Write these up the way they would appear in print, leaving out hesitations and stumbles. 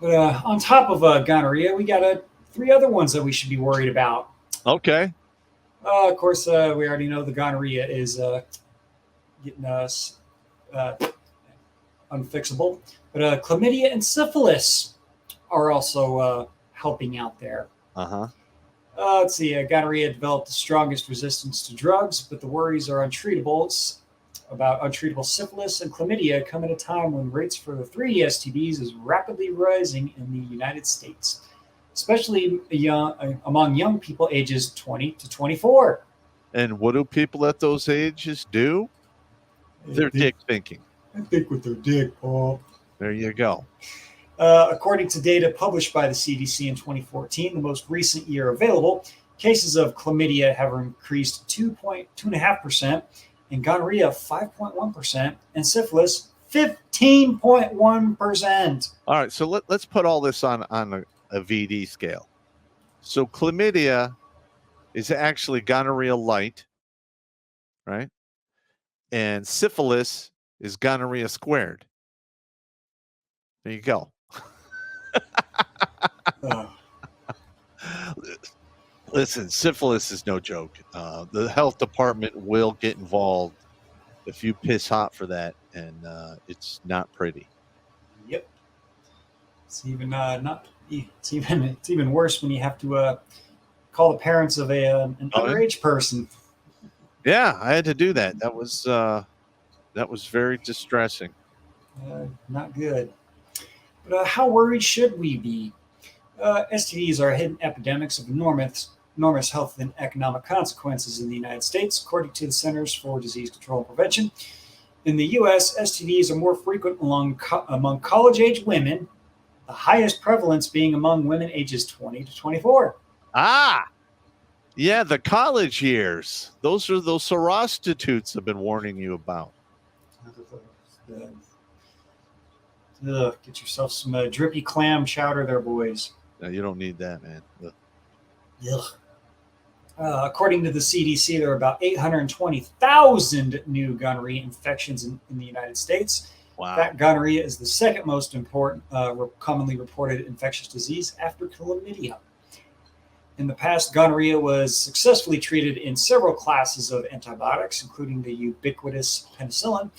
But on top of gonorrhea, we got three other ones that we should be worried about. Okay. Of course, we already know the gonorrhea is getting us unfixable. But chlamydia and syphilis are also helping out there. Uh-huh. Let's see. Gonorrhea developed the strongest resistance to drugs, but the worries are untreatable. It's about untreatable syphilis and chlamydia come at a time when rates for the three STDs is rapidly rising in the United States, especially among young people ages 20 to 24. And what do people at those ages do? They're dick thinking. I think with their dick, Paul. There you go. According to data published by the CDC in 2014, the most recent year available, cases of chlamydia have increased 2.5%, and gonorrhea 5.1%, and syphilis 15.1%. All right, so let's put all this on a VD scale. So chlamydia is actually gonorrhea light, right? And syphilis is gonorrhea squared. There you go. Listen, syphilis is no joke. The health department will get involved if you piss hot for that, and it's not pretty. Yep. It's even It's even worse when you have to call the parents of an underage person. Yeah, I had to do that. That was very distressing. Not good. But how worried should we be? STDs are hidden epidemics of enormous health and economic consequences in the United States, according to the Centers for Disease Control and Prevention. In the U.S., STDs are more frequent among college-age women, the highest prevalence being among women ages 20 to 24. Ah, yeah, the college years. Those are those prostitutes I've been warning you about. Get yourself some drippy clam chowder there, boys. No, you don't need that, man. According to the CDC, there are about 820,000 new gonorrhea infections in the United States. Wow. In fact, gonorrhea is the second most important, commonly reported infectious disease after chlamydia. In the past, gonorrhea was successfully treated in several classes of antibiotics, including the ubiquitous penicillin.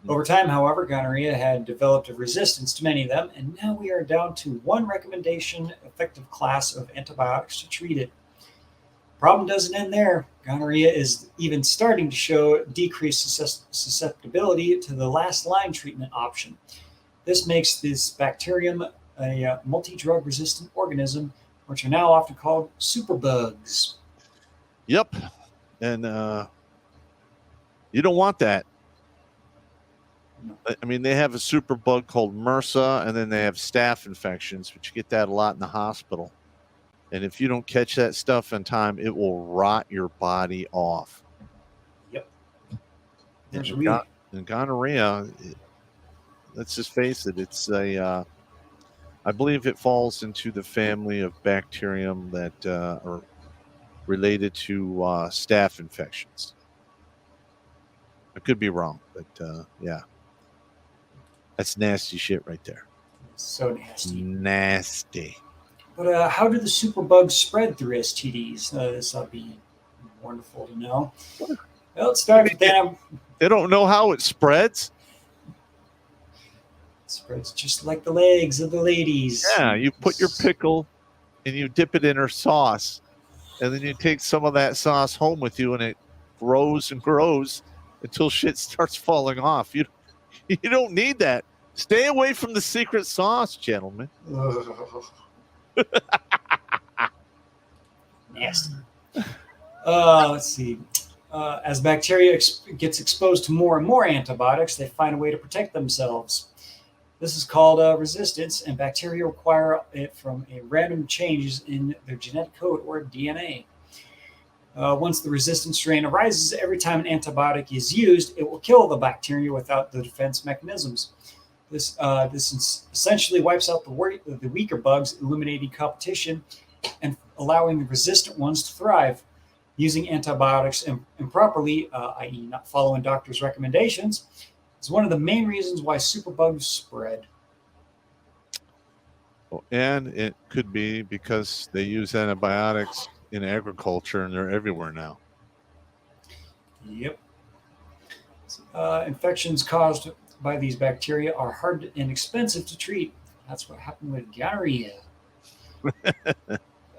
Over time, however, gonorrhea had developed a resistance to many of them, and now we are down to one recommendation effective class of antibiotics to treat it. Problem doesn't end there. Gonorrhea is even starting to show decreased susceptibility to the last line treatment option. This makes this bacterium a multi-drug resistant organism, which are now often called superbugs. Yep. And you don't want that. I mean, they have a super bug called MRSA, and then they have staph infections, but you get that a lot in the hospital. And if you don't catch that stuff in time, it will rot your body off. Yep. And gonorrhea, let's just face it, it's I believe it falls into the family of bacterium that are related to staph infections. I could be wrong, but yeah. That's nasty shit right there. So nasty. Nasty. But how do the superbugs spread through STDs? This will be wonderful to know. Well, let's start with them. They don't know how it spreads? It spreads just like the legs of the ladies. Yeah, you put your pickle and you dip it in her sauce, and then you take some of that sauce home with you, and it grows and grows until shit starts falling off. You don't need that. Stay away from the secret sauce, gentlemen. Nasty. Let's see. As bacteria gets exposed to more and more antibiotics, they find a way to protect themselves. This is called resistance, and bacteria require it from a random changes in their genetic code or DNA. Once the resistant strain arises, every time an antibiotic is used, it will kill the bacteria without the defense mechanisms. This essentially wipes out the weaker bugs, eliminating competition and allowing the resistant ones to thrive. Using antibiotics improperly, i.e. not following doctors' recommendations, is one of the main reasons why superbugs spread. And it could be because they use antibiotics in agriculture and they're everywhere now. Yep. Infections caused by these bacteria are hard and expensive to treat. That's what happened with gonorrhea.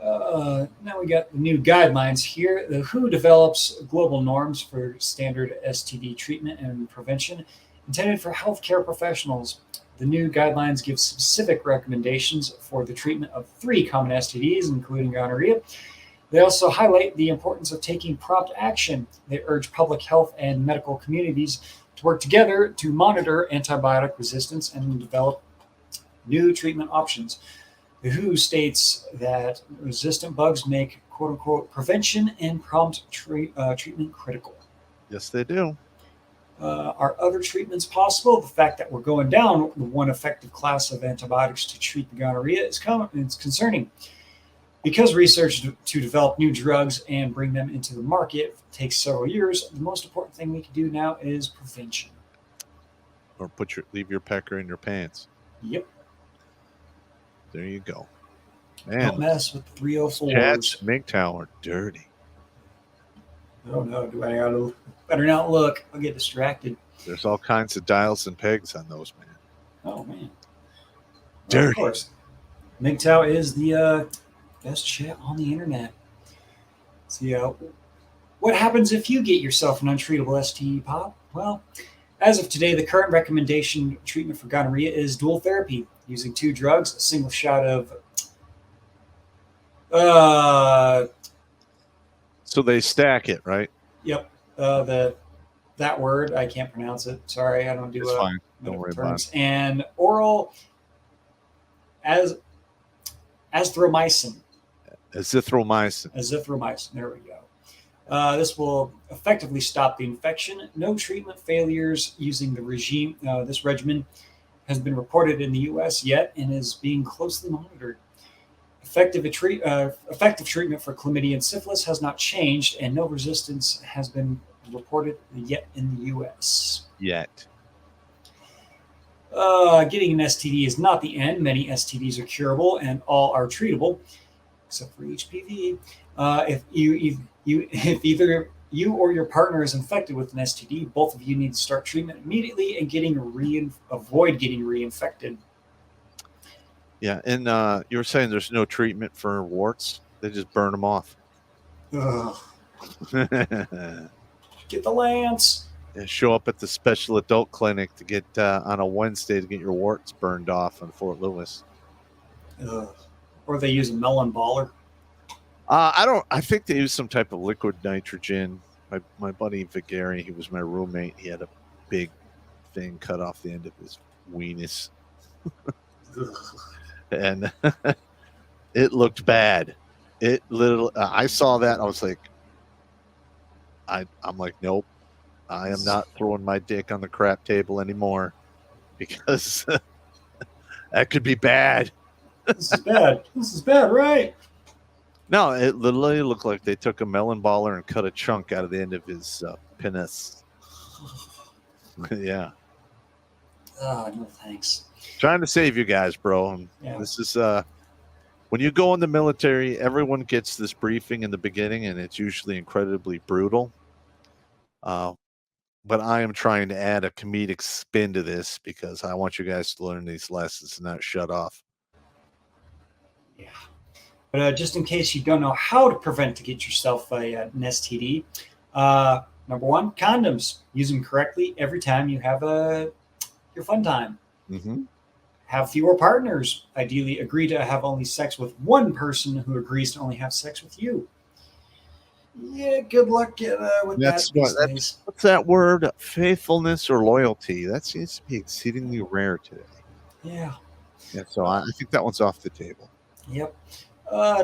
Now we got the new guidelines here. The WHO develops global norms for standard STD treatment and prevention intended for healthcare professionals. The new guidelines give specific recommendations for the treatment of 3 common STDs, including gonorrhea. They also highlight the importance of taking prompt action. They urge public health and medical communities to work together to monitor antibiotic resistance and develop new treatment options. The WHO states that resistant bugs make "quote unquote" prevention and prompt treatment critical. Yes, they do. Are other treatments possible? The fact that we're going down one effective class of antibiotics to treat the gonorrhea is concerning. Because research to develop new drugs and bring them into the market takes several years, the most important thing we can do now is prevention. Or leave your pecker in your pants. Yep. There you go. Don't Man, mess with 304s. cats MGTOW are dirty. Oh no, better not look. I'll get distracted. There's all kinds of dials and pegs on those, man. Oh man. Dirty. Well, of course. MGTOW is the best chat on the internet. So, what happens if you get yourself an untreatable STD pop? Well, as of today, the current recommendation treatment for gonorrhea is dual therapy, using 2 drugs, a single shot of. So they stack it, right? Yep. That word I can't pronounce it. Sorry, I don't do. It's fine. Don't worry about it. And oral azithromycin. Azithromycin. There we go. This will effectively stop the infection. No treatment failures using this regimen has been reported in the U.S. yet and is being closely monitored. Effective treatment for chlamydia and syphilis has not changed, and no resistance has been reported yet in the U.S. Yet. Getting an STD is not the end. Many STDs are curable, and all are treatable, except for HPV. If either you or your partner is infected with an STD, both of you need to start treatment immediately and avoid getting reinfected. Yeah, and you were saying there's no treatment for warts. They just burn them off. Ugh. Get the lance. Yeah, show up at the special adult clinic to get on a Wednesday to get your warts burned off in Fort Lewis. Ugh. Or they use a melon baller. I think they use some type of liquid nitrogen. My buddy Vigari, he was my roommate. He had a big thing cut off the end of his weenus. And it looked bad. It literally, I saw that. I was like, I'm like, nope, I am not throwing my dick on the crap table anymore because that could be bad. This is bad, right? No, it literally looked like they took a melon baller and cut a chunk out of the end of his penis. Yeah. Oh, no thanks. Trying to save you guys, bro. And yeah. This is when you go in the military, everyone gets this briefing in the beginning, and it's usually incredibly brutal. But I am trying to add a comedic spin to this because I want you guys to learn these lessons and not shut off. Yeah. But just in case you don't know how to prevent to get yourself an STD, number 1, condoms. Use them correctly every time you have your fun time. Mm-hmm. Have fewer partners. Ideally, agree to have only sex with one person who agrees to only have sex with you. Yeah, good luck with that. What's that word? Faithfulness or loyalty? That seems to be exceedingly rare today. Yeah. Yeah. So I think that one's off the table. Yep.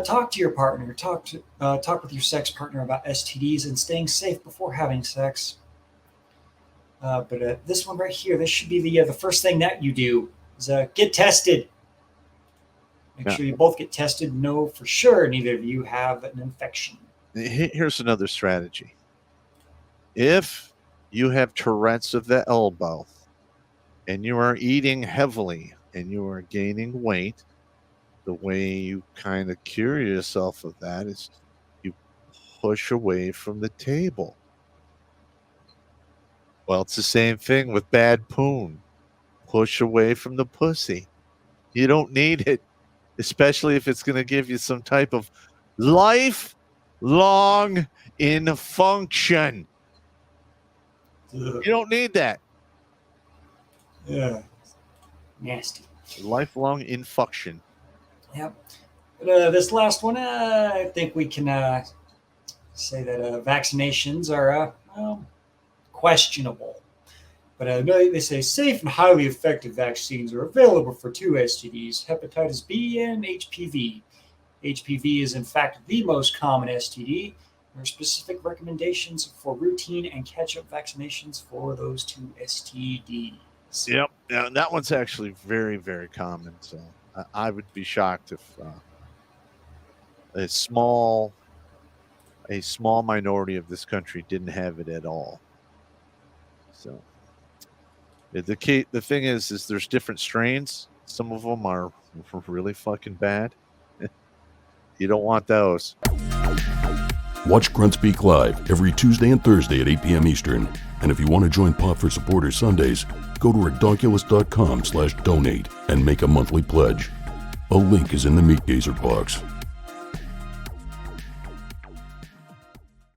Talk to your partner. Talk with your sex partner about STDs and staying safe before having sex. But this one right here, this should be the first thing that you do is get tested. Make sure you both get tested. Know for sure neither of you have an infection. Here's another strategy. If you have Tourette's of the elbow and you are eating heavily and you are gaining weight, the way you kind of cure yourself of that is you push away from the table. Well, it's the same thing with bad poon. Push away from the pussy. You don't need it, especially if it's going to give you some type of lifelong infunction. You don't need that. Yeah. Nasty. Lifelong infunction. Yep. But, this last one, I think we can say that vaccinations are questionable. But they say safe and highly effective vaccines are available for 2 STDs, hepatitis B and HPV. HPV is in fact the most common STD. There are specific recommendations for routine and catch-up vaccinations for those 2 STDs. Yep. Yeah, that one's actually very, very common. So I would be shocked if a small minority of this country didn't have it at all. So the thing is there's different strains. Some of them are really fucking bad. You don't want those. Watch Grunt Speak live every Tuesday and Thursday at 8 p.m. Eastern. And if you want to join Pop for Supporters Sundays, go to redonkulous.com/donate and make a monthly pledge. A link is in the Meat Gazer box.